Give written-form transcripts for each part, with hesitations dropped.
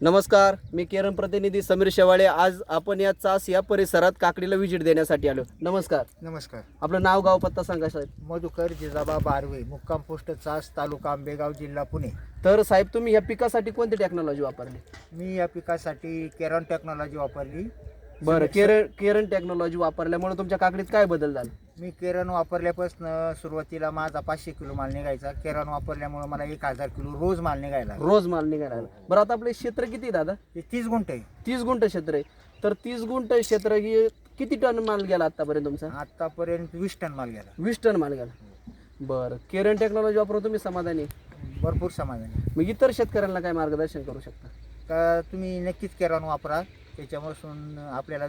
नमस्कार, मी केरन प्रतिनिधी समीर शेवाळे. आज आपण या चास या परिसरात काकडीला व्हिजिट देण्यासाठी आलो. नमस्कार. नमस्कार. आपलं नाव गाव पत्ता सांगा साहेब. मधुकर जिजाबा बारवे, मुक्काम पोस्ट चास, तालुका आंबेगाव, जिल्हा पुणे. तर साहेब, तुम्ही या पिकासाठी कोणती टेक्नॉलॉजी वापरली? मी या पिकासाठी केरन टेक्नॉलॉजी वापरली. बरं, केरन टेक्नॉलॉजी वापरल्यामुळे तुमच्या काकडीत काय बदल झाला? मी केरन वापरल्यापासून सुरुवातीला माझा 500 किलो माल निघायचा. केरन वापरल्यामुळे मला 1000 किलो रोज माल निघायला. रोज माल निघायला. बरं, आता आपले क्षेत्र किती आहे दादा? हे 30 गुंठ आहे. 30 गुंठ क्षेत्र आहे. तर 30 गुंठ क्षेत्र किती टन माल गेला आतापर्यंत तुमचा? आतापर्यंत 20 टन माल गेला. 20 टन माल गेला. बरं, केरन टेक्नॉलॉजी वापरून तुम्ही समाधानी? भरपूर समाधान. मग इतर शेतकऱ्यांना काय मार्गदर्शन करू शकता? तर तुम्ही नक्कीच केरन वापरा, त्याच्यापासून आपल्याला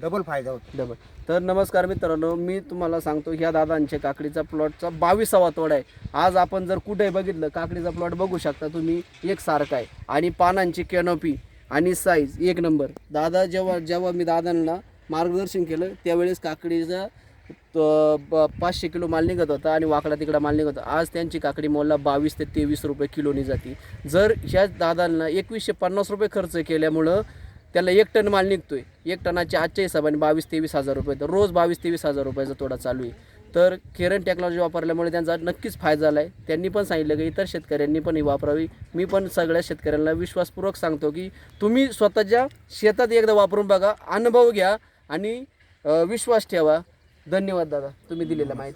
डबल फायदा होतो. डबल. तर नमस्कार मित्रांनो, मी तुम्हाला सांगतो, ह्या दादांच्या काकडीचा प्लॉटचा 22वा तोडा आहे. आज आपण जर कुठे बघितलं, काकडीचा प्लॉट बघू शकता तुम्ही, एक सारखा आहे आणि पानांची कॅनोपी आणि साईज एक नंबर. दादा जेव्हा मी दादांना मार्गदर्शन केलं त्यावेळेस काकडीचा 500 किलो माल निघत होता आणि वाकडा तिकडा माल निघत होता. आज त्यांची काकडी मोलला 22 ते 23 रुपये किलोनी जाते. जर ह्या दादांना 2150 रुपये खर्च केल्यामुळं त्याला 1 टन माल निघतोय. 1 टनाच्या आजच्या हिशोबाने 22-23 हजार रुपये, तर रोज 22-23 हजार रुपयाचा तोडा चालू आहे. तर केरन टेक्नॉलॉजी वापरल्यामुळे त्यांचा नक्कीच फायदा झाला आहे. त्यांनी पण सांगितलं की इतर शेतकऱ्यांनी पण ही वापरावी. मी पण सगळ्या शेतकऱ्यांना विश्वासपूर्वक सांगतो की तुम्ही स्वतःच्या शेतात एकदा वापरून बघा, अनुभव घ्या आणि विश्वास ठेवा. धन्यवाद दादा, तुम्ही दिलेला माहिती.